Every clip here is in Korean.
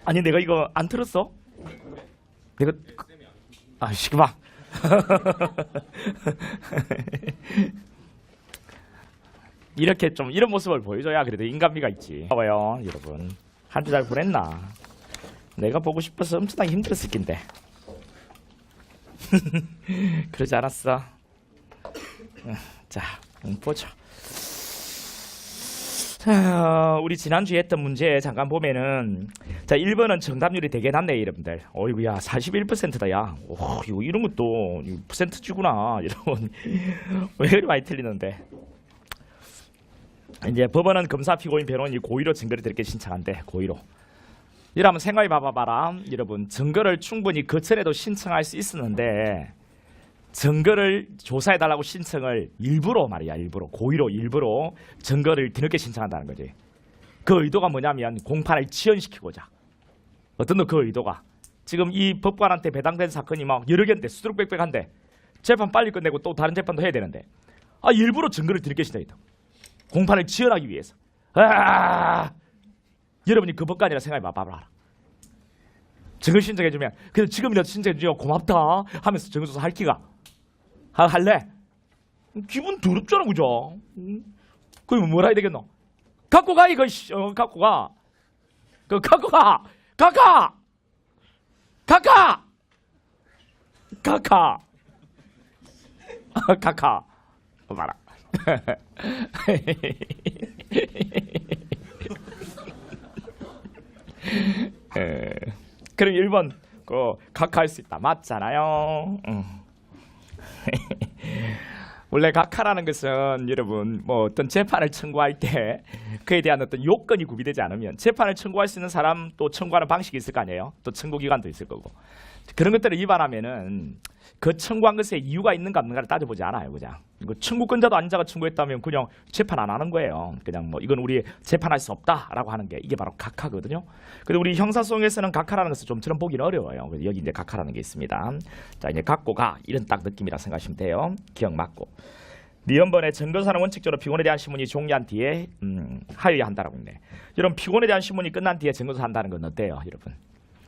아니 내가 이거 안 틀었어? 내가 시끄마. 이렇게 좀 이런 모습을 보여줘야 그래도 인간미가 있지. 봐봐요 여러분, 한 주 잘 보냈나? 내가 보고 싶어서 엄청나게 힘들었을 낀데 그러지 않았어. 자 보죠. 자, 우리 지난주에 했던 문제 잠깐 보면은, 자 1번은 정답률이 되게 낮네 여러분들. 어이구야 41%다 야. 오, 이거 이런 것도 퍼센트지구나 이런. 왜 이렇게 많이 틀리는데. 이제 법원은 검사, 피고인, 변호인이 고의로 증거를 드리게 신청한대. 고의로. 이러면 생각해 봐봐라 여러분, 증거를 충분히 그 전에도 신청할 수 있었는데 증거를 조사해달라고 신청을 일부러 말이야, 일부러 고의로 일부러 증거를 뒤늦게 신청한다는 거지. 그 의도가 뭐냐면 공판을 지연시키고자. 어떤 그 의도가 지금 이 법관한테 배당된 사건이 막 여러 개인데 수두룩빽빽한데 재판 빨리 끝내고 또 다른 재판도 해야 되는데 일부러 증거를 뒤늦게 신청했다. 공판을 지연하기 위해서. 여러분이 그 법관이라 생각해 봐봐라. 증거 신청해주면 그래서 지금이라도 신청해주면 고맙다 하면서 증거조사 할 기가 할래? 기분 더럽잖아 그죠? 그럼 뭘 해야 되겠노? 갖고 가 이거. 갖고 가. 그 갖고 가. 가까. 가까. 가까. 가까. 봐라. 그럼 1번 각하할 수 있다. 맞잖아요. 원래 각하라는 것은 여러분 뭐 어떤 재판을 청구할 때 그에 대한 어떤 요건이 구비되지 않으면 재판을 청구할 수 있는 사람 또 청구하는 방식이 있을 거 아니에요. 또 청구 기간도 있을 거고 그런 것들을 위반하면은 그 청구한 것에 이유가 있는가 없는가를 따져보지 않아요. 그냥 이거 청구권자도 아닌 자가 청구했다면 그냥 재판 안 하는 거예요. 그냥 뭐 이건 우리 재판할 수 없다라고 하는 게 이게 바로 각하거든요. 그리고 우리 형사소송에서는 각하라는 것을 좀처럼 보기는 어려워요. 그래서 여기 이제 각하라는 게 있습니다. 자 이제 갖고 가 이런 딱 느낌이라 생각하시면 돼요. 기억 맞고. 니은번에 증거사는 원칙적으로 피고인에 대한 신문이 종료한 뒤에 하여야 한다라고 있네. 여러분 피고인에 대한 신문이 끝난 뒤에 증거조사 한다는 건 어때요, 여러분?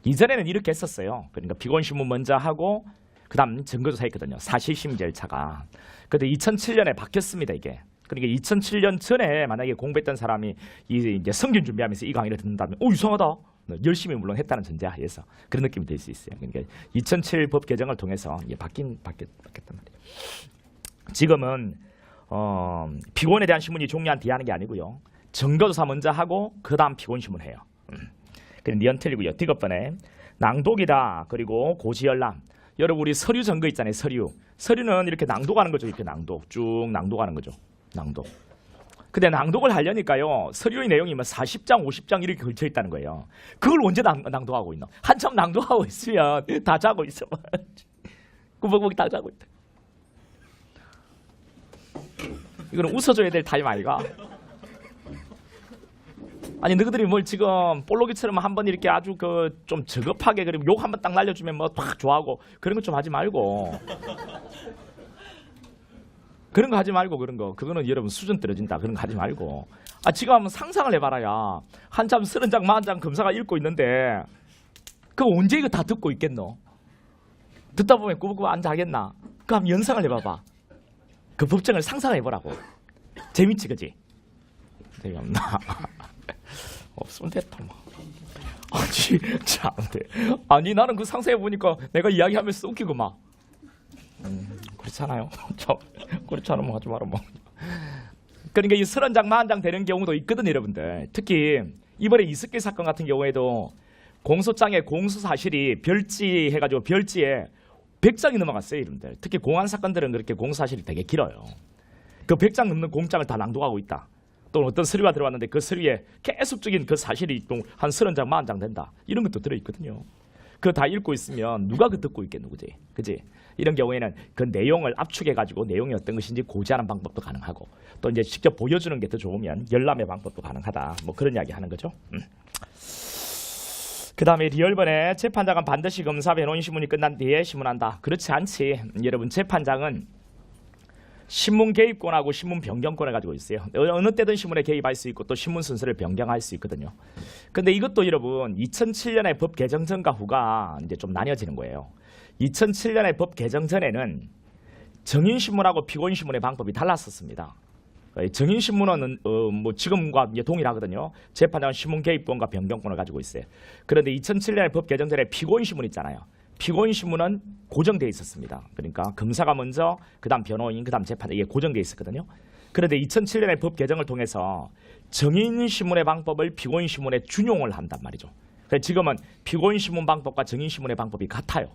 이전에는 이렇게 했었어요. 그러니까 피고인 신문 먼저 하고 그다음 증거조사 했거든요. 사실심 절차가. 근데 2007년에 바뀌었습니다, 이게. 그러니까 2007년 전에 만약에 공부했던 사람이 이제 성균 준비하면서 이 강의를 듣는다면 이상하다. 열심히 물론 했다는 전제하에서 그런 느낌이 들 수 있어요. 그러니까 2007 법 개정을 통해서 이게 바뀌었단 말이에요. 지금은 피고인에 대한 신문이 종료한 뒤에 하는 게 아니고요. 증거조사 먼저 하고 그 다음 피고인 신문 해요. 그래 니은 틀리고요. 디귿번에 낭독이다. 그리고 고지열람. 여러분 우리 서류 증거 있잖아요. 서류는 이렇게 낭독하는 거죠. 이렇게 쭉 낭독하는 거죠. 낭독. 근데 낭독을 하려니까요. 서류의 내용이 뭐 40장 50장 이렇게 걸쳐 있다는 거예요. 그걸 언제 낭독하고 있노? 한참 낭독하고 있으면 다 자고 있어. 꾸벅꾸벅 다 자고 있다. 이거는 웃어줘야 될 타임 아이가? 아니 너희들이 뭘 지금 볼로기처럼 한번 이렇게 아주 좀 저급하게 그리고 욕 한번 딱 날려주면 뭐 팍 좋아하고 그런 거 좀 하지 말고. 그런 거 하지 말고 그런 거. 그거는 여러분 수준 떨어진다. 그런 거 하지 말고. 지금 한번 상상을 해봐라야. 한참 30장 40장 검사가 읽고 있는데 그거 언제 이거 다 듣고 있겠노? 듣다 보면 꾸벅꾸벅 앉아 하겠나? 그거 한번 연상을 해봐봐. 그 법정을 상상해보라고. 재밌지 그지? 재미없나? 없으면 됐다 뭐. 참, 아니 나는 그 상상해보니까 내가 이야기하면서 웃기고 막 그렇잖아요. 그렇지 않으면 하지 마라 뭐. 그러니까 이 30장 40장 되는 경우도 있거든 여러분들. 특히 이번에 이스킬 사건 같은 경우에도 공소장에 공소사실이 별지해가지고 별지에 100장이 넘어갔어요 여러분들. 특히 공안 사건들은 그렇게 공소사실이 되게 길어요. 그 100장 넘는 공장을 다 낭독하고 있다. 또 어떤 서류가 들어왔는데 그 서류에 계속적인 그 사실이 또 한 30장 40장 된다. 이런 것도 들어있거든요. 그거 다 읽고 있으면 누가 그 듣고 있겠노, 그지? 이런 경우에는 그 내용을 압축해가지고 내용이 어떤 것인지 고지하는 방법도 가능하고 또 이제 직접 보여주는 게 더 좋으면 열람의 방법도 가능하다. 뭐 그런 이야기 하는 거죠. 그 다음에 리얼번에 재판장은 반드시 검사 변호인 신문이 끝난 뒤에 신문한다. 그렇지 않지. 여러분 재판장은 신문 개입권하고 신문 변경권을 가지고 있어요. 어느 때든 신문에 개입할 수 있고 또 신문 순서를 변경할 수 있거든요. 근데 이것도 여러분 2007년에 법 개정 전과 후가 이제 좀 나뉘어지는 거예요. 2007년에 법 개정 전에는 정인신문하고 피고인신문의 방법이 달랐었습니다. 정인신문은 뭐 지금과 이제 동일하거든요. 재판장은 신문 개입권과 변경권을 가지고 있어요. 그런데 2007년에 법 개정 전에 피고인신문 있잖아요. 피고인신문은 고정되어 있었습니다. 그러니까 검사가 먼저, 그다음 변호인, 그다음 재판장, 이게 고정되어 있었거든요. 그런데 2007년에 법 개정을 통해서 정인신문의 방법을 피고인신문에 준용을 한단 말이죠. 그래서 지금은 피고인신문 방법과 정인신문의 방법이 같아요.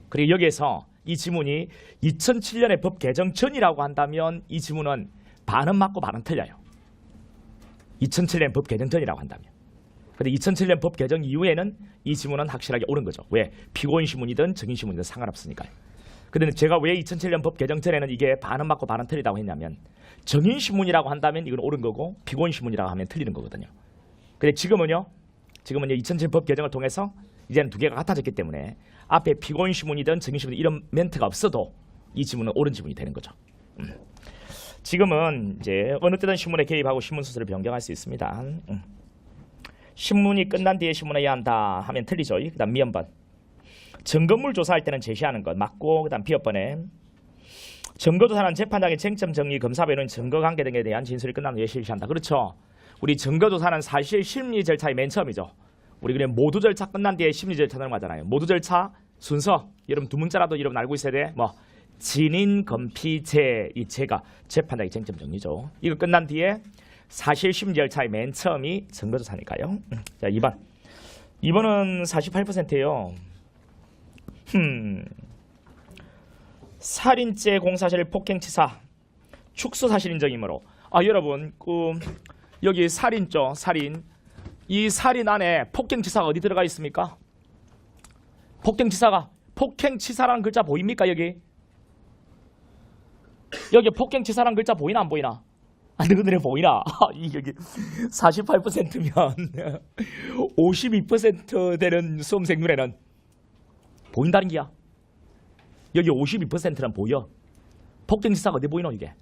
그리고 여기에서 이 지문이 2007년에 법 개정 전이라고 한다면 이 지문은 반은 맞고 반은 틀려요. 2007년 법 개정 전이라고 한다면. 그런데 2007년 법 개정 이후에는 이 지문은 확실하게 옳은 거죠. 왜? 피고인 신문이든 정인 신문이든 상관없으니까요. 그런데 제가 왜 2007년 법 개정 전에는 이게 반은 맞고 반은 틀리다고 했냐면 정인 신문이라고 한다면 이건 옳은 거고 피고인 신문이라고 하면 틀리는 거거든요. 근데 지금은요 2007년 법 개정을 통해서 이제는 두 개가 같아졌기 때문에 앞에 피고인 신문이든 정인 신문 이런 멘트가 없어도 이 지문은 옳은 지문이 되는 거죠. 지금은 이제 어느 때든 신문에 개입하고 신문 순서를 변경할 수 있습니다. 신문이 끝난 뒤에 신문해야 한다 하면 틀리죠. 그다음 미연번. 증거물 조사할 때는 제시하는 것 맞고, 그다음 비어번에 증거조사는 재판장의 쟁점 정리, 검사 변호인 증거관계 등에 대한 진술이 끝난 후에 실시한다. 그렇죠. 우리 증거조사는 사실 심리 절차의 맨 처음이죠. 우리 그냥 모두 절차 끝난 뒤에 심리 절차 넘어가잖아요. 모두 절차 순서 여러분 두 문자라도 여러분 알고 있어야 돼. 뭐 진인, 검피, 재, 이 재가 재판장의 쟁점 정리죠. 이거 끝난 뒤에 사실 심리 절차의 맨 처음이 증거조사니까요. 자, 2번. 2번은 48%예요. 살인죄 공사실 폭행치사 축소사실 인정이므로 여러분 여기 살인죠. 살인. 이 살인 안에 폭행치사가 어디 들어가 있습니까? 폭행치사라는 글자 보입니까? 여기 폭행치사라는 글자 보이나 안 보이나? 너희들이 보이나? 여기 48%면 52% 되는 수험생 눈에는 보인다는 기야. 여기 52%는 보여. 폭행치사가 어디 보이노 이게? 야,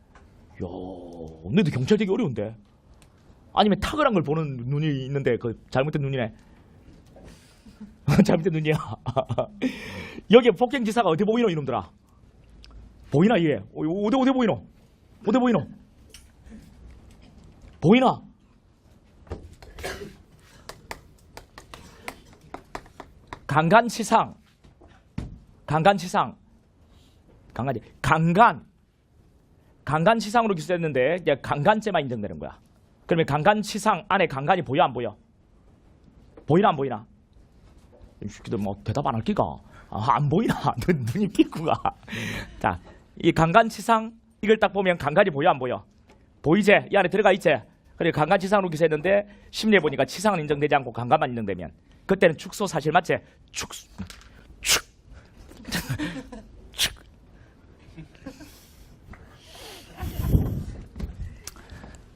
너희들 경찰 되기 어려운데. 아니면 탁월한 걸 보는 눈이 있는데 그 잘못된 눈이네. 잘못된 눈이야. 여기 폭행치사가 어디 보이노 이놈들아? 보이나 이게? 어디 보이노? 어디 보이노? 보이나? 강간치상. 강간치상으로 기소했는데 이제 강간죄만 인정되는 거야. 그러면 강간치상 안에 강간이 보여 안 보여? 보이나 안 보이나? 이 새끼들 뭐 대답 안 할 기가? 안 보이나? 눈이 삐꾸가. 자, 이 강간치상 이걸 딱 보면 강간이 보여 안 보여? 보이지? 이 안에 들어가 있지? 그래 강간치상으로 기소했는데 심리해 보니까 치상은 인정되지 않고 강간만 인정되면 그때는 축소 사실 맞지?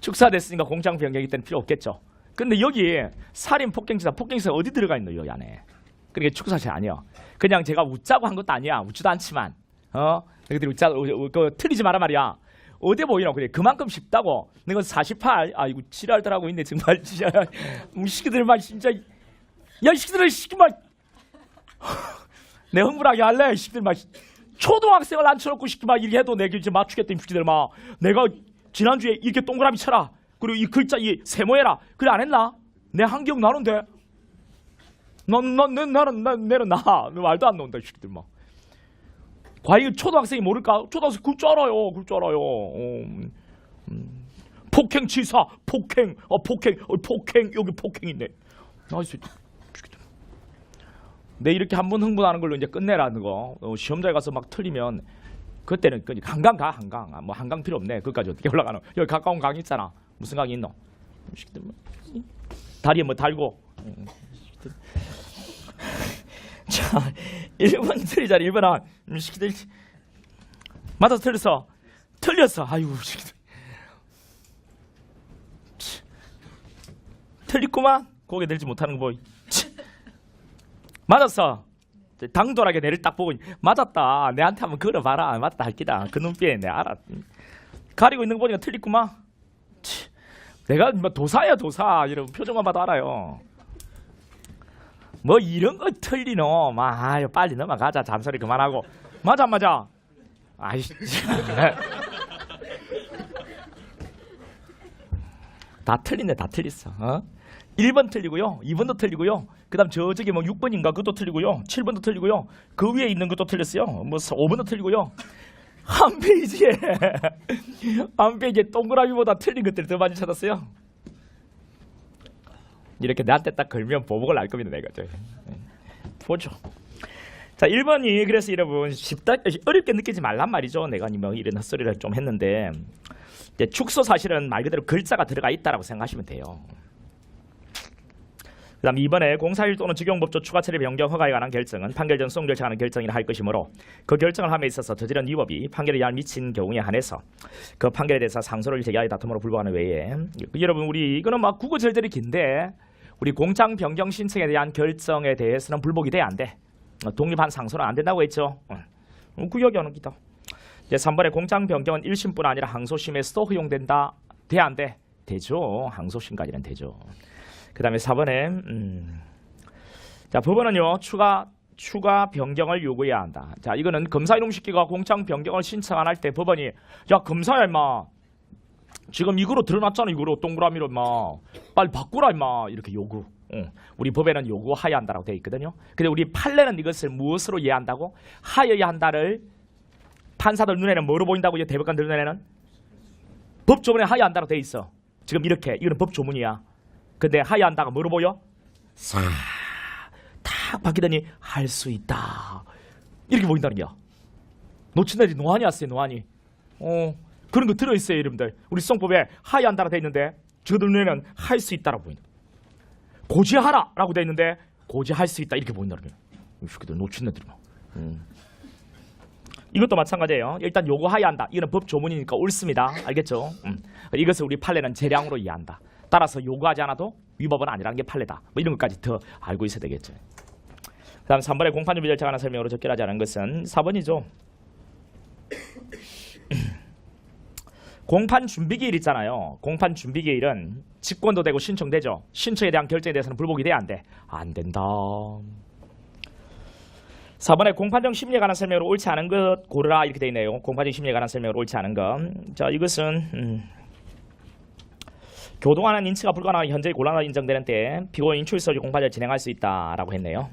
축사됐으니까 공장 변경이 때는 필요 없겠죠. 근데 여기 살인 폭행치사 어디 들어가 있노 여기 안에? 그러니까 축사실 아니야. 그냥 제가 웃자고 한 것도 아니야. 웃지도 않지만 너희들이 틀리지 마라 말이야. 어디 보이노? 그래 그만큼 쉽다고. 내가 48. 이거 지랄더라고 있네 정말. 진짜 우리 시키들 말 진짜. 야 이 시키들 시키말. 내 흥분하게 할래 이 시키들 말. 초등학생을 앉혀놓고 시키말 이렇게 해도 내가 이제 맞추겠다 이 시키들 막. 내가 지난주에 이렇게 동그라미 쳐라. 그리고 이 글자 이 세모해라. 그래 안 했나? 내 한 기억 나는데. 나는 말도 안 나온다 이 새끼들 막. 과연 초등학생이 모를까? 초등학생 그럴 줄 알아요. 폭행치사 폭행 여기 폭행 있네. 나이스. 내 이렇게 한 번 흥분하는 걸로 이제 끝내라는 거. 시험장에 가서 막 틀리면 그때는 한강 가. 뭐 한강 필요 없네. 거기까지 어떻게 올라가노? 여기 가까운 강 있잖아. 무슨 강이 있노? 다리에 뭐 달고. 자, 1번 틀리자. 1번아. 시키들 맞아서 틀렸어. 아이고 시키들. 틀리구만. 고개 들지 못하는 거 보이. 맞았어. 당돌하게 내를 딱 보고 맞았다. 내한테 한번 걸어봐라. 맞다 할기다. 그 눈빛에 내가 알아. 가리고 있는 거 보니까 틀리구만. 내가 뭐 도사야 도사. 이런 표정만 봐도 알아요. 뭐 이런 거 틀리노. 아유 빨리 넘어가자. 잠소리 그만하고. 맞아 맞아. 아이씨. 다 틀린데 다 틀렸어. 1번 틀리고요. 2번도 틀리고요. 그 다음 저쪽에 뭐 6번인가 그것도 틀리고요. 7번도 틀리고요. 그 위에 있는 것도 틀렸어요. 뭐 5번도 틀리고요. 한 페이지에 한 페이지에 동그라미보다 틀린 것들을 더 많이 찾았어요. 이렇게 나한테 딱 걸면 보복을 알 겁니다. 내가. 보죠. 자 1번이 그래서 여러분 쉽다 어렵게 느끼지 말란 말이죠. 내가 뭐 이런 헛소리를 좀 했는데 이제 축소 사실은 말 그대로 글자가 들어가 있다라고 생각하시면 돼요. 그 다음 2번에 공사일 또는 직용법조 추가처리 변경 허가에 관한 결정은 판결 전 수용 절차하는 결정이라 할 것이므로 그 결정을 함에 있어서 저지른 위법이 판결에 영향을 미친 경우에 한해서 그 판결에 대해서 상소를 제기하여 다툼으로 불구하는 외에 여러분 우리 이거는 막 구구절절이 긴데 우리 공장 변경 신청에 대한 결정에 대해서는 불복이 돼 안 돼. 독립한 상소는 안 된다고 했죠. 구역이 어느 기다. 이제 3번에 공장 변경은 1심뿐 아니라 항소심에서도 허용된다. 돼 안 돼? 되죠. 항소심까지는 되죠. 그 다음에 4번에 자 법원은요 추가 변경을 요구해야 한다. 자 이거는 검사 이름시키가 공장 변경을 신청 안 할 때 법원이 야 검사야 임마 지금 이거로 드러났잖아. 이거로 동그라미로 임마 빨리 바꾸라 임마 이렇게 요구. 우리 법에는 요구하여야 한다라고 되어 있거든요. 근데 우리 판례는 이것을 무엇으로 이해한다고? 하여야 한다를 판사들 눈에는 뭐로 보인다고? 대법관들 눈에는 법조문에 하여야 한다고 되어 있어. 지금 이렇게 이거는 법조문이야. 근데 하여야 한다가 뭐로 보여? 탁 바뀌더니 할 수 있다 이렇게 보인다는 거야. 놓친다지 노안이 왔어요. 노안이. 그런 거 들어있어요 여러분들. 우리 수성법에 하여야 한다고 되어 있는데 저들 눈에는 할 수 있다라고 보인다. 고지하라 라고 되어 있는데 고지할 수 있다 이렇게 보인다는 거야. 이 새끼들 놓친다들이 막. 이것도 마찬가지예요. 일단 요구하여야 한다. 이거는 법조문이니까 옳습니다. 알겠죠? 이것을 우리 판례는 재량으로 이해한다. 따라서 요구하지 않아도 위법은 아니라는 게 판례다. 뭐 이런 것까지 더 알고 있어야 되겠죠. 그 다음 3번에 공판준비 절차에 관한 설명으로 적결하지 않은 것은 4번이죠. 공판 준비기일 있잖아요. 공판 준비기일은 직권도 되고 신청되죠. 신청에 대한 결정에 대해서는 불복이 돼 안 돼? 안 된다. 4번에 공판정 심리에 관한 설명으로 옳지 않은 것 고르라 이렇게 돼 있네요. 공판정 심리에 관한 설명으로 옳지 않은 것. 자 이것은 교도관은 인치가 불가능한 현재의 곤란하다 인정되는 때 피고인 출석 시 공판을 진행할 수 있다라고 했네요.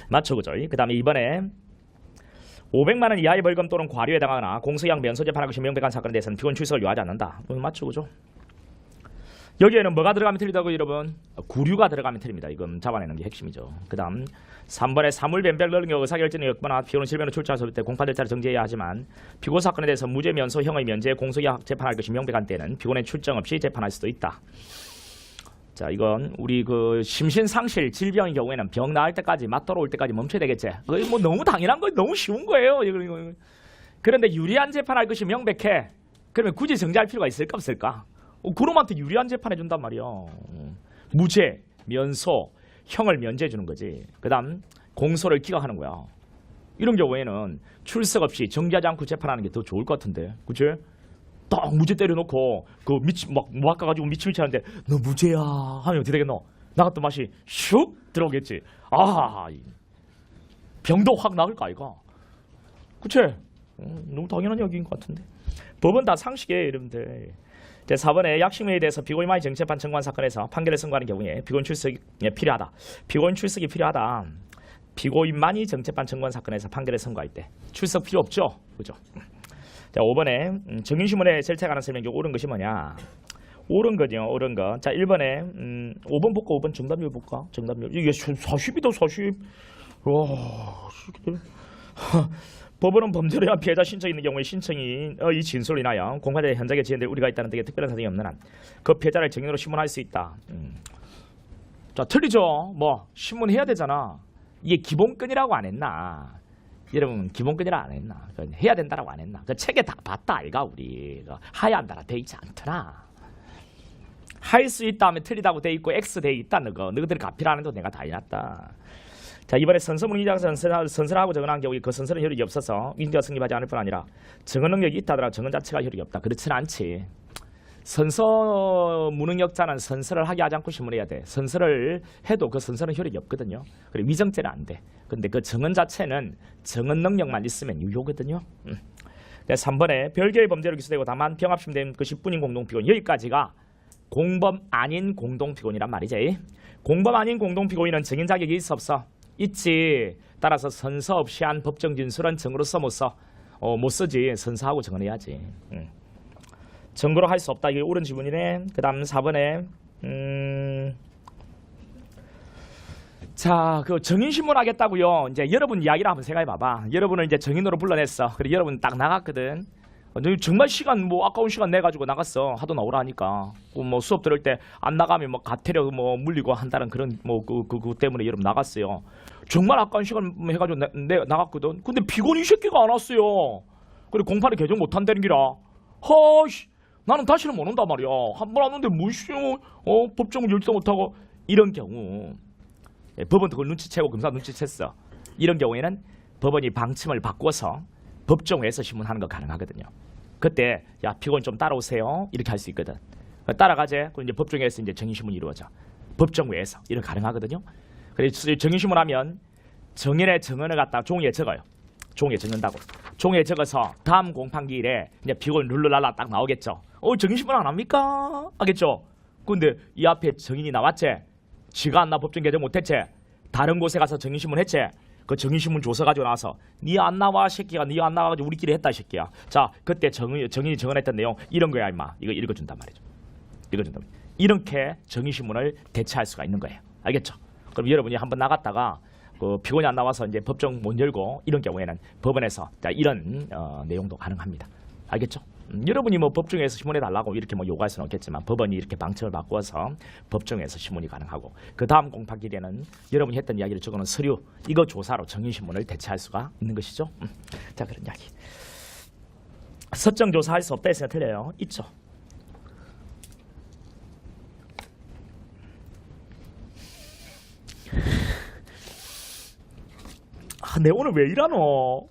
맞죠, 그죠? 그 다음에 이번에 500만 원 이하의 벌금 또는 과료에 해당하거나 공소기한 면소 재판하고 명백한 사건에 대해서는 피고인 출석을 요하지 않는다. 맞죠, 그죠? 여기에는 뭐가 들어가면 틀리다고 여러분? 구류가 들어가면 틀립니다. 이건 잡아내는 게 핵심이죠. 그 다음 3번에 사물 변별 능력 의사결정의 역거나 피고는 실명으로 출처할 수 없을 때 공판 절차를 정지해야 하지만 피고 사건에 대해서 무죄 면소형의 면제 공소기한 재판할 것이 명백한 때는 피고의 출정 없이 재판할 수도 있다. 자 이건 우리 그 심신상실 질병의 경우에는 병 나을 때까지 맛 돌아올 때까지 멈춰야 되겠지. 뭐 너무 당연한 거 너무 쉬운 거예요. 이거. 그런데 유리한 재판할 것이 명백해. 그러면 굳이 정지할 필요가 있을까 없을까? 그놈한테 유리한 재판 해준단 말이야. 무죄, 면소, 형을 면제해 주는 거지. 그 다음 공소를 기각하는 거야. 이런 경우에는 출석 없이 정지하지 않고 재판하는 게 더 좋을 것 같은데, 그치? 딱 무죄 때려놓고 그 막 모아가지고 미치미치 하는데 너 무죄야 하면 어떻게 되겠노? 나갔던 맛이 슉 들어오겠지. 병도 확 나을 거 아이가? 그치? 너무 당연한 얘기인 것 같은데. 법은 다 상식이에요 여러분들. 제4번에 약식명에 대해서 피고인만이 정치재판 청구한 사건에서 판결을 선고하는 경우에 피고인 출석이 필요하다. 피고인 출석이 필요하다. 피고인만이 정치재판 청구한 사건에서 판결을 선고할 때 출석 필요 없죠. 그죠? 자 5번에 정인신문의 절차에 관한 설명이 옳은 것이 뭐냐? 옳은 거죠. 옳은 거. 자 1번에 5번 볼까? 5번 정답률 볼까? 정답률. 이게 40이다 40. 와 법원은 범죄를 위한 피해자 신청이 있는 경우에 신청이 이 진술로 인하여 공판의 현장에 지연될 우리가 있다는 등의 특별한 사정이 없는 한 그 피해자를 증인으로 신문할 수 있다. 자 틀리죠. 뭐 신문해야 되잖아. 이게 기본권이라고 안 했나? 여러분 기본권이라고 안 했나? 해야 된다라고 안 했나? 그 책에 다 봤다 아이가 우리. 하야 한다라 돼 있지 않더라. 할 수 있다 하면 틀리다고 돼 있고 X 돼 있다. 너희들이 가피라는 거 내가 다 해놨다. 자, 이번에 선서문의자가 선서하고 정언한 경우에 그 선서는 효력이 없어서 위증죄가 성립하지 않을 뿐 아니라 정언 능력이 있다 하더라도 정언 자체가 효력이 없다. 그렇지는 않지. 선서 무능력자는 선서를 하게 하지 않고 신문해야 돼. 선서를 해도 그 선서는 효력이 없거든요. 그리고 위증죄는 안 돼. 근데 그 정언 자체는 정언 능력만 있으면 유효거든요. 3번에 별개의 범죄로 기소되고 다만 병합심된 그 10분인 공동피고인, 여기까지가 공범 아닌 공동피고인이란 말이지. 공범 아닌 공동피고인은 증인 자격이 있어 없어? 있지. 따라서 선서 없이 한 법정 진술은 증거로서 못 써. 못 쓰지. 선서하고 증언해야지. 증거로 할 수 없다. 이게 옳은 지문이네. 그 다음 4번에 자, 그 정인신문 하겠다고요. 이제 여러분 이야기를 한번 생각해 봐봐. 여러분을 이제 정인으로 불러냈어. 그리고 여러분 딱 나갔거든. 정말 시간 뭐 아까운 시간 내 가지고 나갔어. 하도 나오라 하니까. 뭐 수업 들을 때 안 나가면 뭐 가태료 뭐 물리고 한다는 그런 뭐 그 때문에 여러분 나갔어요. 정말 아까운 시간 해가지고 내 나갔거든. 근데 피곤이 새끼가 안 왔어요. 그리고 공판에 개정 못 한다는 기라. 허씨. 나는 다시는 못 온단 말이야. 한 번 왔는데 무시 법정을 열지도 못하고. 이런 경우 법원도 그걸 눈치채고 검사 눈치챘어. 이런 경우에는 법원이 방침을 바꿔서 법정에서 신문하는 거 가능하거든요. 그때 야 피고인 좀 따라오세요. 이렇게 할 수 있거든. 따라가재. 그럼 이제 법정에서 이제 정인신문이 이루어져. 법정외에서 이런 가능하거든요. 그래서 정인신문하면 정인의 정언을 갖다 종이에 적어요. 종이에 적는다고. 종이에 적어서 다음 공판기일에 이제 피고인 룰루랄라 딱 나오겠죠. 정인신문 안 합니까? 하겠죠. 근데 이 앞에 정인이 나왔지. 지가 안 나 법정 개정 못했지. 다른 곳에 가서 정인신문 했지. 그 정인신문 조서 가지고 나와서 니 안 나와 새끼야. 니 안 나와가지고 우리끼리 했다 새끼야. 자 그때 정인이 정언했던 내용 이런 거야 임마. 이거 읽어준단 말이죠. 읽어준단 말이죠. 이렇게 정인신문을 대체할 수가 있는 거예요. 알겠죠? 그럼 여러분이 한번 나갔다가 그 피고인이 안 나와서 이제 법정 못 열고 이런 경우에는 법원에서 이런 내용도 가능합니다. 알겠죠? 여러분이 뭐 법정에서 신문해 달라고 이렇게 뭐 요구할 수는 없겠지만 법원이 이렇게 방침을 바꾸어서 법정에서 신문이 가능하고 그 다음 공판기일에는 여러분이 했던 이야기를 적어놓은 서류 이거 조사로 정인신문을 대체할 수가 있는 것이죠. 자 그런 이야기. 서정 조사할 수 없다 했으면 틀려요. 있죠. 내 오늘 왜 이러노?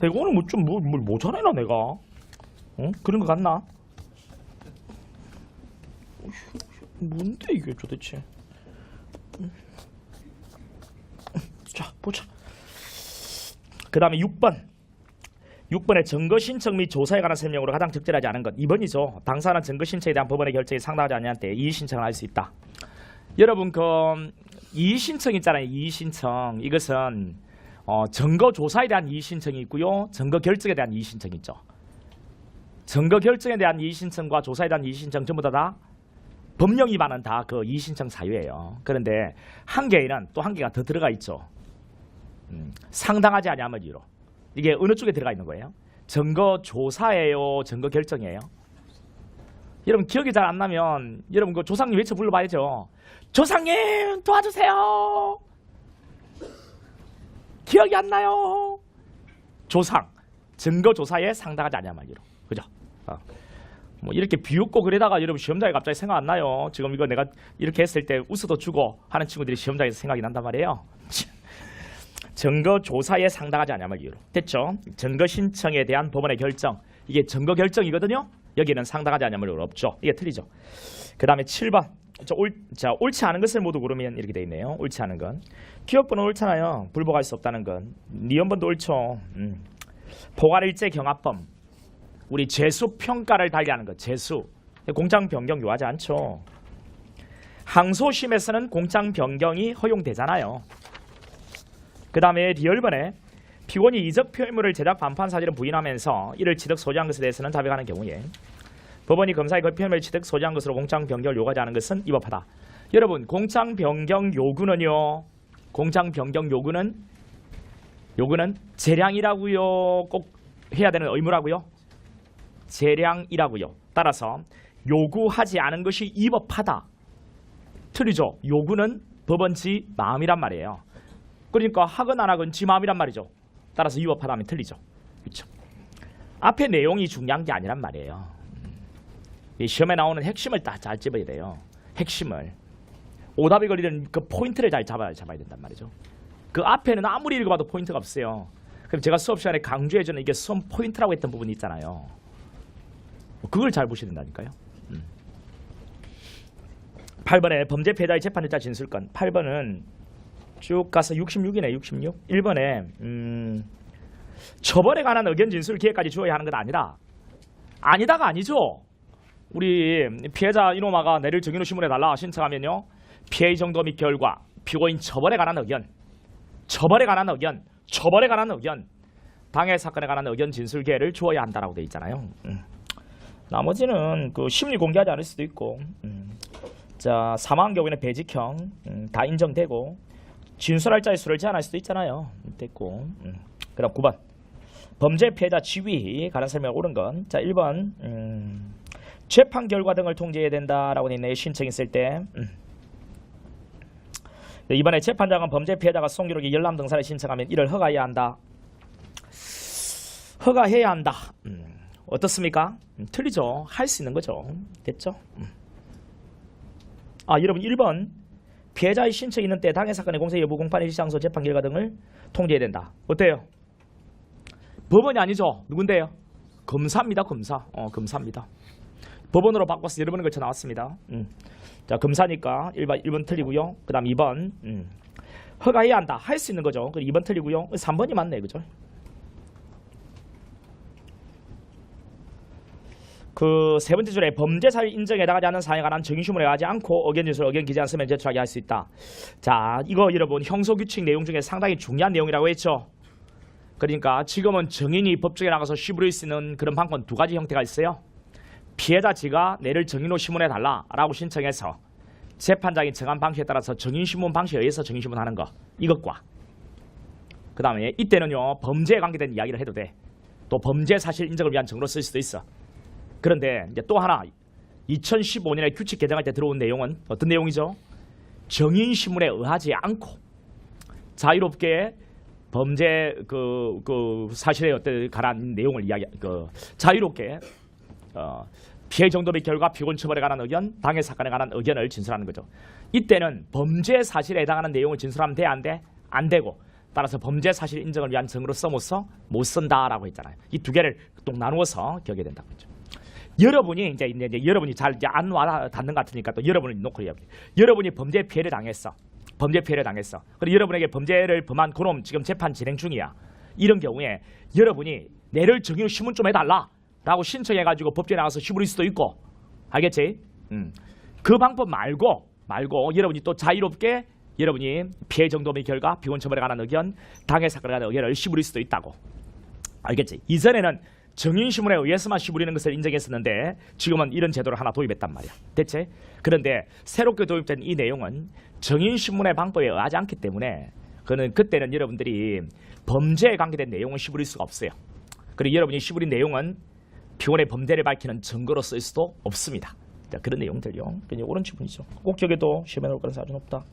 내가 오늘 뭐 좀 뭘 모자라나 내가? 그런 거 같나? 뭔데 이게 도대체? 자 보자. 그 다음에 6번에 증거 신청 및 조사에 관한 설명으로 가장 적절하지 않은 것 2번이죠. 당사는 증거 신청에 대한 법원의 결정이 상당하지 않을 때 이의 신청을 할 수 있다. 여러분 그 이의 신청 있잖아요. 이의 신청 이것은 증거 조사에 대한 이의 신청이 있고요. 증거 결정에 대한 이의 신청이 있죠. 증거 결정에 대한 이의 신청과 조사에 대한 이의 신청 전부 다 법령 위반은 다 그 이의 신청 사유예요. 그런데 한 개에는 또 한 개가 더 들어가 있죠. 상당하지 않냐면 이유로. 이게 어느 쪽에 들어가 있는 거예요? 증거 조사예요? 증거 결정이에요? 여러분 기억이 잘 안 나면 여러분 그 조상님 외쳐 불러봐야죠. 조상님 도와주세요. 기억이 안 나요. 조상 증거 조사에 상당하지 않냐 말이로. 그죠? 뭐 이렇게 비웃고 그러다가 여러분 시험장에 갑자기 생각 안 나요. 지금 이거 내가 이렇게 했을 때 웃어도 주고 하는 친구들이 시험장에서 생각이 난단 말이에요. 증거 조사에 상당하지 않냐 말이로. 됐죠? 증거 신청에 대한 법원의 결정 이게 증거 결정이거든요. 여기는 상당하지 않냐 말이로 없죠. 이게 틀리죠. 그 다음에 7번 옳지 않은 것을 모두 고르면 이렇게 돼 있네요. 옳지 않은 건 기억번호 옳잖아요. 불복할 수 없다는 건 니은번도 옳죠. 포괄일제 경합범 우리 재수 평가를 달리하는 것 재수 공장 변경 요하지 않죠. 항소심에서는 공장 변경이 허용되잖아요. 그 다음에 리얼번에 피고인이 이적 표현물을 제작 반판 사실을 부인하면서 이를 취득 소지한 것에 대해서는 자백하는 경우에 법원이 검사의 그 표현을 취득 소지한 것으로 공장 변경을 요구하지 않은 것은 위법하다. 여러분 공장 변경 요구는요. 공장 변경 요구는 재량이라고요. 꼭 해야 되는 의무라고요. 재량이라고요. 따라서 요구하지 않은 것이 위법하다. 틀리죠. 요구는 법원 지 마음이란 말이에요. 그러니까 하건 안 하건 지 마음이란 말이죠. 따라서 위법하다면 틀리죠. 그렇죠. 앞에 내용이 중요한 게 아니란 말이에요. 이 시험에 나오는 핵심을 딱 잘 집어야 돼요. 핵심을. 오답이 걸리는 그 포인트를 잘 잡아야 된단 말이죠. 그 앞에는 아무리 읽어봐도 포인트가 없어요. 그럼 제가 수업 시간에 강조해주는 이게 수험 포인트라고 했던 부분이 있잖아요. 그걸 잘 보셔야 된다니까요. 8번에 범죄 피해자의 재판일자 진술권. 8번은 쭉 가서 66이네. 66. 1번에 처벌에 관한 의견 진술 기회까지 주어야 하는 건 아니다. 아니다가 아니죠. 우리 피해자 이노마가 내를 증인으로 신문해달라 신청하면요. 피해 정도 및 결과, 피고인 처벌에 관한 의견, 처벌에 관한 의견, 처벌에 관한 의견, 방해 사건에 관한 의견 진술 기회를 주어야 한다라고 돼 있잖아요. 나머지는 그 심리 공개하지 않을 수도 있고, 자 사망한 경우에는 배직형 다 인정되고 진술할 자의 수를 제한할 수도 있잖아요. 됐고, 그다음 9번 범죄 피해자 지위 관한 설명 옳은 건, 자 1번 재판 결과 등을 통지해야 된다라고 돼 있네요. 신청했을 때. 이번에 재판장은 범죄 피해자가 송기록이 열람 등사를 신청하면 이를 허가해야 한다. 허가해야 한다. 어떻습니까? 틀리죠. 할 수 있는 거죠. 됐죠? 여러분 1번 피해자의 신청이 있는 때 당해 사건의 공소 여부 공판 일시장소 재판 결과 등을 통지해야 된다. 어때요? 법원이 아니죠. 누군데요? 검사입니다. 검사. 검사입니다. 법원으로 바꿔서 여러 번에 걸쳐 나왔습니다. 자 검사니까 1번 틀리고요. 그 다음 2번 허가해야 한다. 할 수 있는 거죠. 그리고 2번 틀리고요. 3번이 맞네. 그죠? 그 세 번째 줄에 범죄 사실 인정에 해당하지 않는 사항에 관한 증인신문에 하지 않고 의견 진술, 의견 기재 안 쓰면 제출하게 할 수 있다. 자 이거 여러분 형소규칙 내용 중에 상당히 중요한 내용이라고 했죠. 그러니까 지금은 증인이 법정에 나가서 시부릴 수 있는 그런 방법은 두 가지 형태가 있어요. 피해자 지가 내를 증인으로 신문해 달라라고 신청해서 재판장이 정한 방식에 따라서 증인신문 방식에 의해서 증인신문하는 거, 이것과 그 다음에 이때는요 범죄에 관계된 이야기를 해도 돼. 또 범죄 사실 인정을 위한 증거로 쓸 수도 있어. 그런데 이제 또 하나 2015년에 규칙 개정할 때 들어온 내용은 어떤 내용이죠? 증인신문에 의하지 않고 자유롭게 범죄 그 사실에 어떤 관한 내용을 자유롭게 피해 정도 및 결과, 피고인 처벌에 관한 의견, 방해 사건에 관한 의견을 진술하는 거죠. 이때는 범죄 사실에 해당하는 내용을 진술하면 돼, 안 돼? 안 되고, 따라서 범죄 사실 인정을 위한 증거로 못 쓴다라고 했잖아요. 이 두 개를 또 나누어서 기억해야 된다고 했죠. 여러분이 이제 여러분이 잘 안 와닿는 것 같으니까 또 여러분을 놓고 이야기해요. 여러분이 범죄 피해를 당했어. 그리고 여러분에게 범죄를 범한 그놈 지금 재판 진행 중이야. 이런 경우에 여러분이 내를 증인으로 신문 좀 해달라 라고 신청해가지고 법정에 나가서 시부릴 수도 있고, 알겠지? 그 방법 말고 여러분이 또 자유롭게 여러분이 피해 정도 및 결과, 피고인 처벌에 관한 의견, 당해 사건에 관한 의견을 시부릴 수도 있다고. 알겠지? 이전에는 증인신문에 의해서만 시부리는 것을 인정했었는데 지금은 이런 제도를 하나 도입했단 말이야. 대체? 그런데 새롭게 도입된 이 내용은 증인신문의 방법에 의하지 않기 때문에 그때는 여러분들이 범죄에 관계된 내용을 시부릴 수가 없어요. 그리고 여러분이 시부린 내용은 피고인의 범죄를 밝히는 증거로 쓸 수도 없습니다. 자, 그런 내용들요. 옳은 지분이죠. 꼭 기억해도 시험에 나올 가능성이 아주 높다.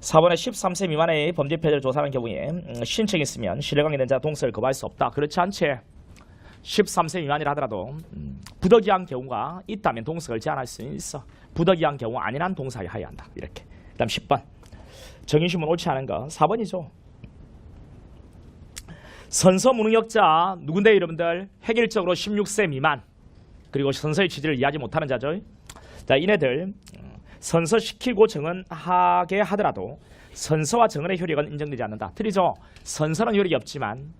4번에 13세 미만의 범죄 피해자를 조사하는 경우에 신청이 있으면 신뢰관계 있는 자 동서를 거부할 수 없다. 그렇지 않지. 13세 미만이라 하더라도 부득이한 경우가 있다면 동석을 제한할 수 있어. 부득이한 경우 아닌 한 동석을 하여야 한다. 이렇게. 그 다음 10번 정인신문 옳지 않은 거 4번이죠. 선서 무능력자 누군데 여러분들? 획일적으로 16세 미만 그리고 선서의 취지를 이해하지 못하는 자죠. 자, 이네들 선서시키고 정언하게 하더라도 선서와 정언의 효력은 인정되지 않는다. 틀리죠? 선서는 효력이 없지만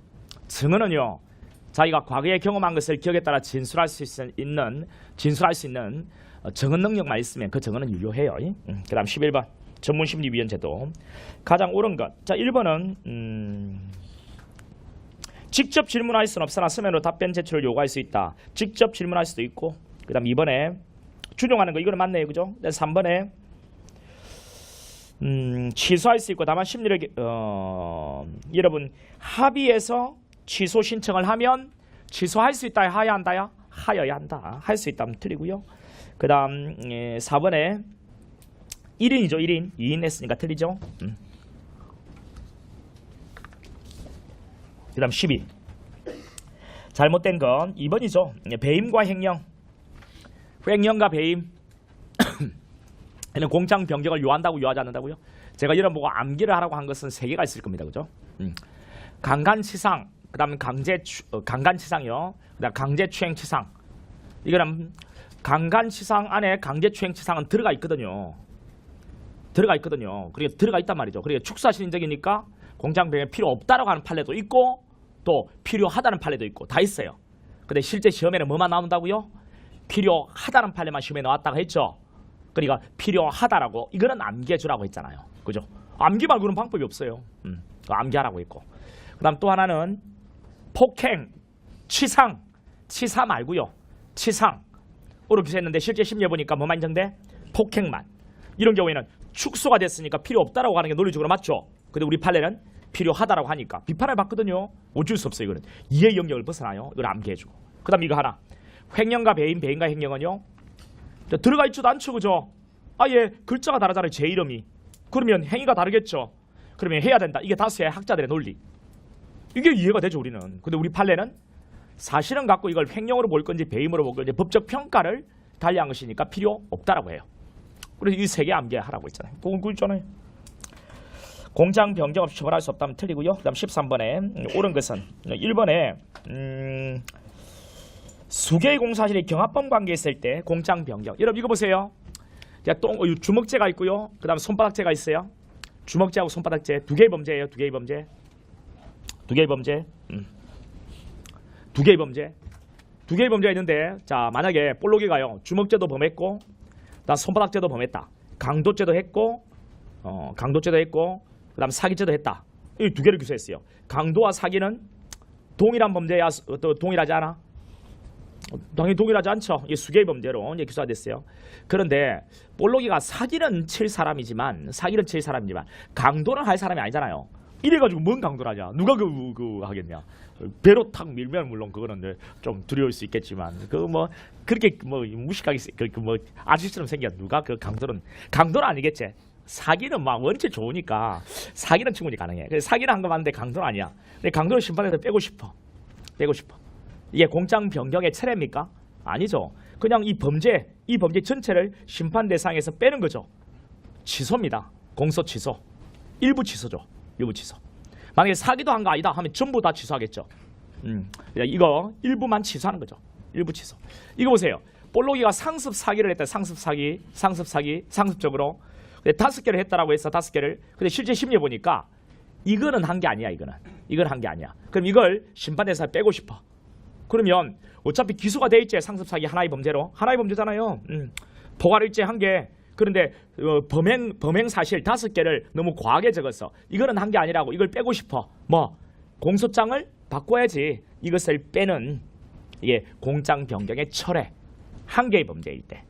정언은요, 자기가 과거에 경험한 것을 기억에 따라 진술할 수 있는 정언 능력만 있으면 그 정언은 유효해요. 그 다음 11번 전문심리위원제도 가장 옳은 것. 자, 1번은 직접 질문할 수는 없으나 서면으로 답변 제출을 요구할 수 있다. 직접 질문할 수도 있고, 그 다음 2번에 준용하는 거 이거는 맞네요. 그죠? 3번에 취소할 수 있고 다만 심리를 여러분 합의해서 취소 신청을 하면 취소할 수 있다. 하여야 한다야? 하여야 한다. 할 수 있다면 틀리고요. 그 다음 4번에 1인이죠. 1인. 2인 했으니까 틀리죠. 그 다음 12. 잘못된 건 2번이죠. 배임과 횡령. 횡령과 배임. 공장 변경을 요한다고 요하지 않는다고요? 제가 여러분 보고 암기를 하라고 한 것은 3개가 있을 겁니다. 그죠? 강간치상, 그 다음에 강간치상이요. 그 다음 강제추행치상. 이거는 강간치상 안에 강제추행치상은 들어가 있거든요. 그러니까 들어가 있단 말이죠. 그러니까 축사실인적이니까 공장 변경이 필요 없다라고 하는 판례도 있고 또 필요하다는 판례도 있고 다 있어요. 근데 실제 시험에는 뭐만 나온다고요? 필요하다는 판례만 시험에 나왔다고 했죠. 그러니까 필요하다라고 이거는 암기해주라고 했잖아요. 그죠? 암기 말고는 방법이 없어요. 암기하라고 했고. 그 다음 또 하나는 폭행, 치사 말고요. 치상. 이렇게 했는데 실제 심리해 보니까 뭐만 인정돼? 폭행만. 이런 경우에는 축소가 됐으니까 필요 없다라고 하는 게 논리적으로 맞죠. 근데 우리 판례는 필요하다라고 하니까 비판을 받거든요. 어쩔 수 없어요. 이거는 이해 영역을 벗어나요. 이걸 암기해주고. 그 다음 이거 하나. 횡령과 배임, 배임과 횡령은요. 들어가 있지도 않죠. 그죠? 아예 글자가 다르잖아요. 제 이름이. 그러면 행위가 다르겠죠. 그러면 해야 된다. 이게 다수의 학자들의 논리. 이게 이해가 되죠. 우리는. 근데 우리 판례는 사실은 갖고 이걸 횡령으로 볼 건지 배임으로 볼 건지 법적 평가를 달리한 것이니까 필요 없다라고 해요. 그래서 이 3개 암기하라고 했잖아요. 그거 있잖아요. 공장 변경 없이 처벌할 수 없다면 틀리고요. 그 다음 13번에 옳은 것은 1번에 수개의 공사실이 경합범 관계에 있을 때 공장 변경. 여러분 이거 보세요. 주먹죄가 있고요. 그 다음 손바닥죄가 있어요. 주먹죄하고 손바닥죄 2개의 범죄예요. 2개의 범죄. 2개의 범죄. 2개의 범죄. 2개의 범죄가 있는데 자 만약에 볼록이가요. 주먹죄도 범했고 나 손바닥죄도 범했다. 강도죄도 했고 그 다음 사기죄도 했다. 이 2개를 기소했어요. 강도와 사기는 동일한 범죄야. 또 동일하지 않아? 당연히 동일하지 않죠. 이 수개의 범죄로 이제 기소가 됐어요. 그런데 볼록이가 사기는 칠 사람이지만 강도는 할 사람이 아니잖아요. 이래가지고 뭔 강도를 하냐? 누가 그 하겠냐? 배로 탁 밀면 물론 그거는 좀 두려울 수 있겠지만 그렇게 무식하게 아저씨처럼 생겨 누가 그 강도는 아니겠지. 사기는 막 원체 좋으니까 사기는 충분히 가능해. 사기는 한 거 맞는데 강도는 아니야. 근데 강도는 심판에서 빼고 싶어. 이게 공장 변경의 차례입니까? 아니죠. 그냥 이 범죄 전체를 심판 대상에서 빼는 거죠. 취소입니다. 공소 취소. 일부 취소죠. 일부 취소. 만약에 사기도 한 거 아니다 하면 전부 다 취소하겠죠. 이거 일부만 취소하는 거죠. 일부 취소. 이거 보세요. 볼록이가 상습 사기를 했다. 상습적으로 5개를 했다라고 해서 5개를. 근데 실제 심리해 보니까 이거는 한 게 아니야. 이건 한 게 아니야. 그럼 이걸 심판대상에 빼고 싶어. 그러면 어차피 기소가 돼 있지. 상습 사기 하나의 범죄잖아요. 포괄일죄 1개. 그런데 범행 사실 5개를 너무 과하게 적었어. 이거는 한 게 아니라고. 이걸 빼고 싶어. 공소장을 바꿔야지. 이것을 빼는 이게 공장 변경의 철회. 1개의 범죄일 때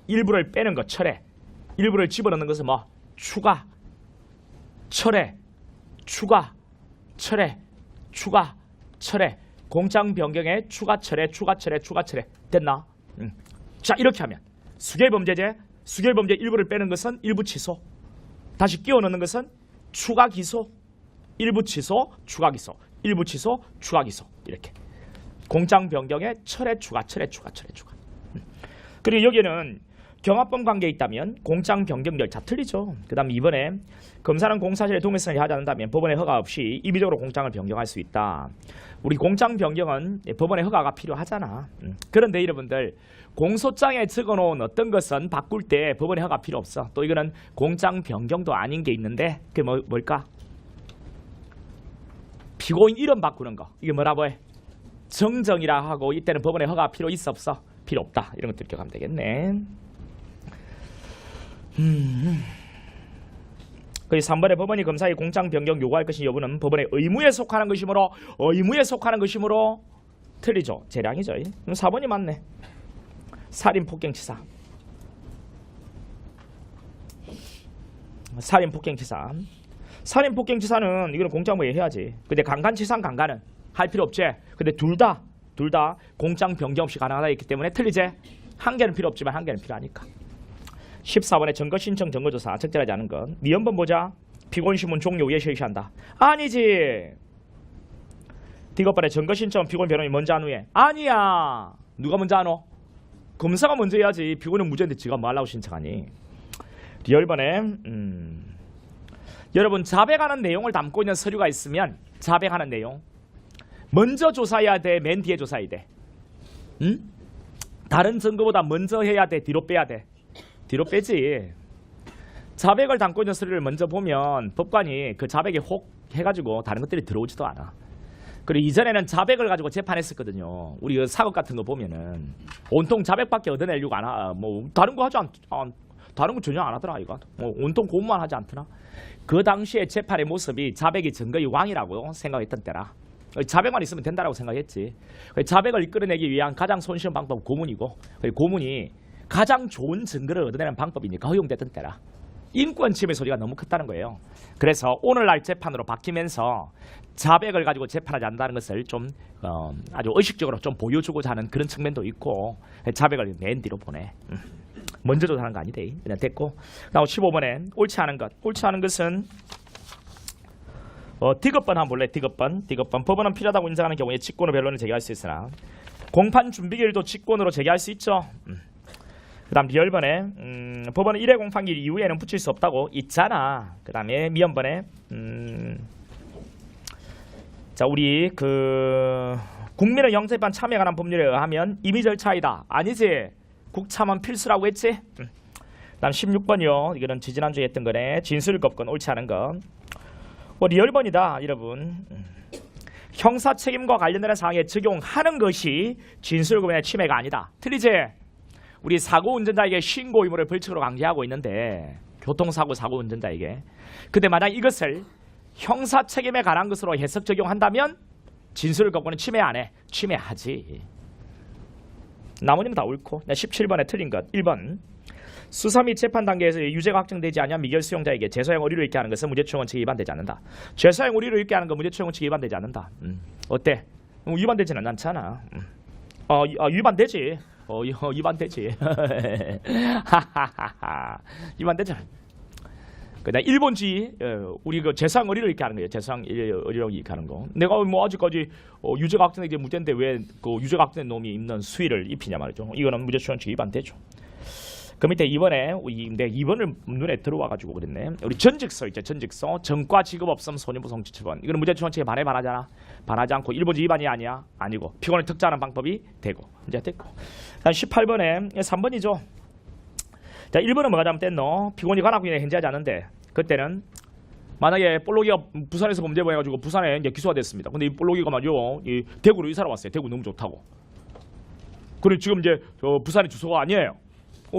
일부를 빼는 것 철회. 일부를 집어넣는 것은 추가, 철회, 추가, 철회, 추가, 철회. 공장 변경의 추가 철회 됐나? 자 이렇게 하면 수개의 범죄 일부를 빼는 것은 일부 취소, 다시 끼워 넣는 것은 추가 기소, 일부 취소, 추가 기소, 일부 취소, 추가 기소. 이렇게 공장 변경의 철회 추가. 그리고 여기는 경합범 관계에 있다면 공장 변경 절차 틀리죠. 그 다음 2번에 검사는 공사실의 동일성을 하지 않는다면 법원의 허가 없이 임의적으로 공장을 변경할 수 있다. 우리 공장 변경은 법원의 허가가 필요하잖아. 그런데 여러분들 공소장에 적어놓은 어떤 것은 바꿀 때 법원의 허가 필요 없어. 또 이거는 공장 변경도 아닌 게 있는데 그게 뭘까? 피고인 이름 바꾸는 거. 이게 뭐라고 해? 정정이라 하고 이때는 법원의 허가 필요 있어 없어? 필요 없다. 이런 것들 기억하면 되겠네. 그리고 3번에 법원이 검사의 공장 변경 요구할 것이 여부는 법원의 의무에 속하는 것이므로 틀리죠. 재량이죠. 그럼 4번이 맞네. 살인폭행치사. 살인폭행치사는 이거는 공장부에 해야지. 근데 강간치상 강간은 할 필요 없지. 근데 둘 다 공장 변경 없이 가능하다 했기 때문에 틀리지. 1개는 필요 없지만 1개는 필요하니까. 14번에 증거신청 증거조사 적절하지 않은 것. 니은번 보자. 피고인신문 종료 후에 실시한다. 아니지. 디귿번에 증거신청 피고인 변호인이 먼저 한 후에. 아니야. 누가 먼저 하노? 검사가 먼저 해야지. 피고인은 무죄인데 지가 뭐 하려고 신청하니. 열번에 여러분 자백하는 내용을 담고 있는 서류가 있으면 자백하는 내용 먼저 조사해야 돼? 맨 뒤에 조사해야 돼? 응? 다른 증거보다 먼저 해야 돼? 뒤로 빼야 돼? 뒤로 빼지. 자백을 담고 있는 서류를 먼저 보면 법관이 그 자백에 혹 해가지고 다른 것들이 들어오지도 않아. 그리고 이전에는 자백을 가지고 재판했었거든요. 우리 그 사법 같은 거 보면은 온통 자백밖에 얻어내려고 안 하. 뭐 다른 거 하지 다른 거 전혀 안 하더라 이거. 뭐 온통 고문만 하지 않더라. 그 당시에 재판의 모습이 자백이 증거의 왕이라고 생각했던 때라. 자백만 있으면 된다라고 생각했지. 자백을 이끌어내기 위한 가장 손쉬운 방법은 고문이고, 고문이 가장 좋은 증거를 얻어내는 방법이니까 허용됐던 때라. 인권 침해 소리가 너무 컸다는 거예요. 그래서 오늘날 재판으로 바뀌면서 자백을 가지고 재판하지 않는다는 것을 좀 아주 의식적으로 좀 보여주고자 하는 그런 측면도 있고, 자백을 맨 뒤로 보내. 먼저 조사하는 거 아니대. 그냥 됐고. 다음 15번에 옳지 않은 것. 옳지 않은 것은 디귿번 한번 볼래? 디귿번. 법원은 필요하다고 인정하는 경우에 직권으로 변론을 제기할 수 있으나 공판 준비기일도 직권으로 제기할 수 있죠. 그 다음 미열번에 법원은 1회 공판기일 이후에는 붙일 수 없다고 있잖아. 그 다음에 미연번에 자 우리 그 국민의 영세판 참여에 관한 법률에 의하면 임의 절차이다. 아니지. 국참은 필수라고 했지. 그 다음 16번이요. 이거는 지지난주에 했던 거네. 진술겁건 옳지 않은 것. 리얼번이다 여러분. 형사 책임과 관련되는 사항에 적용하는 것이 진술검의 침해가 아니다. 틀리지? 우리 사고 운전자에게 신고 의무를 벌칙으로 강제하고 있는데 교통사고 사고 운전자에게 근데 만약 이것을 형사 책임에 관한 것으로 해석 적용한다면 진술검은 침해 안 해. 침해하지. 나머지는 다 옳고. 17번에 틀린 것 1번 수사 및 재판 단계에서 유죄가 확정되지 않으면 미결 수용자에게 재소형 의뢰를 읽게 하는 것은 무죄추용 원칙에 위반되지 않는다. 재소형 의뢰를 읽게 하는 건 무죄추용 원칙에 위반되지 않는다. 어때? 위반되지는 않잖아. 위반되지. 위반되지. 위반되잖아. 그다음 일본주의 우리 그 재소형 의뢰를 읽게 하는 거예요. 재소형 의뢰를 읽게 하는 거. 내가 뭐 아직까지 유죄가 확정되지 무죄인데 왜 그 유죄가 확정된 놈이 입는 수의를 입히냐 말이죠. 이거는 무죄추용 원칙에 위반되죠. 그 밑에 2번에 내가 2번을 눈에 들어와가지고 그랬네. 우리 전직서 있죠. 전직서 정과 지급 없음 손해보상 지처분. 이거는 무죄추용 원칙에 반하잖아. 반하지 않고 일본주의 위반이 아니야. 아니고 피고를 특정하는 방법이 되고 이제 됐고. 다음 18번에 3번이죠. 자 1번은 뭐가 잘못됐노? 피고인이 관할구역에 현재하지 않은데 그때는 만약에 볼록이가 부산에서 범죄 보해가지고 부산에 이제 기소가 됐습니다. 근데 이 볼록이가 말이요 대구로 이사를 왔어요. 대구 너무 좋다고. 그리고 지금 이제 부산의 주소가 아니에요.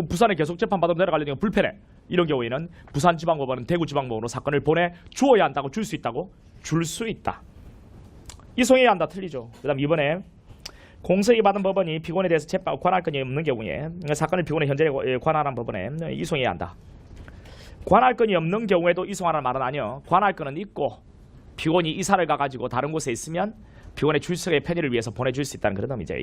부산에 계속 재판받으면 내려가려니까 불편해. 이런 경우에는 부산지방법원은 대구지방법원으로 사건을 보내주어야 한다고 줄 수 있다고? 줄 수 있다. 이송해야 한다. 틀리죠. 그 다음 이번에 공소이기 받은 법원이 피고인에 대해서 재판 관할 건이 없는 경우에 사건을 피고인의 현재에 관할한 법원에 이송해야 한다. 관할 건이 없는 경우에도 이송하라는 말은 아니요. 관할 건은 있고 피고인이 이사를 가가지고 다른 곳에 있으면 피고인의 출석의 편의를 위해서 보내줄 수 있다는 그런 의미죠.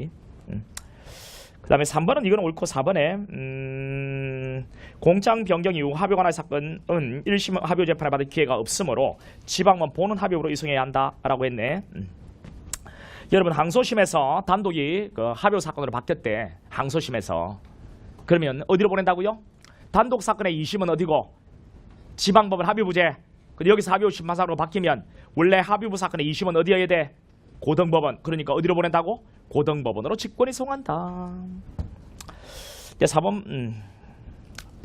그 다음에 3번은 이건 옳고 4번에 공장 변경 이후 합의 관할 사건은 1심 합의 재판을 받을 기회가 없으므로 지방만 보는 합의로 이송해야 한다라고 했네. 여러분 항소심에서 단독이 그 합의 사건으로 바뀌었대. 항소심에서. 그러면 어디로 보낸다고요? 단독 사건의 2심은 어디고? 지방법원 합의부제. 근데 여기서 합의부 심판사로 바뀌면 원래 합의부 사건의 2심은 어디여야 돼? 고등법원. 그러니까 어디로 보낸다고? 고등법원으로 직권 이송한다. 4번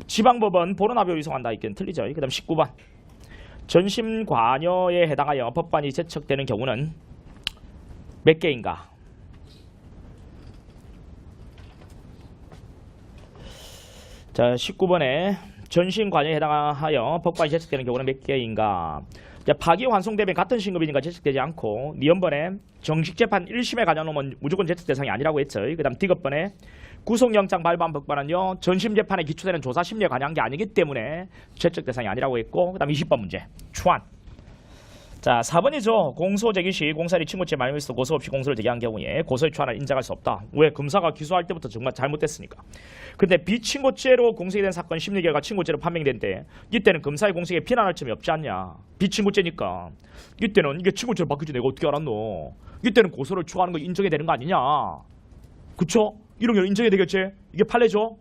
지방법원 본원 합의로 이송한다. 이건 틀리죠. 그 다음 19번 전심 관여에 해당하여 법관이 제척되는 경우는 몇 개인가? 자 19번에 전심 관여에 해당하여 법관이 제척되는 경우는 몇 개인가? 파기 환송되면 같은 신급이니까 제척되지 않고 니언번에 정식재판 1심에 관여한 놈은 무조건 제척 대상이 아니라고 했죠. 그 다음 디귿번에 구속영장 발부한 법관은요 전심재판에 기초되는 조사심리에 관여한 게 아니기 때문에 제척 대상이 아니라고 했고 그 다음 20번 문제 추안. 자 4번이죠. 공소 제기 시 공사리 친고죄 말미에서 고소 없이 공소를 제기한 경우에 고소의 추안을 인정할 수 없다. 왜? 검사가 기소할 때부터 정말 잘못됐으니까. 근데 비친고죄로 공소가 된 사건 심리 결과 친고죄로 판명된 때 이때는 검사의 공소에 비난할 점이 없지 않냐. 비친고죄니까 이때는 이게 친고죄로 바뀌지 내가 어떻게 알았노. 이때는 고소를 추가하는 거 인정해야 되는 거 아니냐. 그쵸? 이런 게 인정해야 되겠지? 이게 판례죠?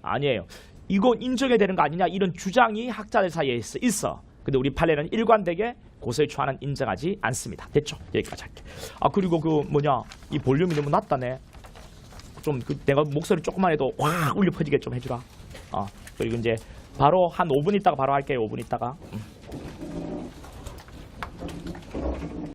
아니에요. 이거 인정해야 되는 거 아니냐 이런 주장이 학자들 사이에 있어. 근데 우리 판례는 일관되게 고소의 초안은 인정하지 않습니다. 됐죠? 여기까지 할게. 아 그리고 그 뭐냐 이 볼륨이 너무 낮다네. 좀 내가 목소리 조금만 해도 확 울려 퍼지게 좀 해주라. 그리고 이제 바로 한 5분 있다가 바로 할게요. 5분 있다가.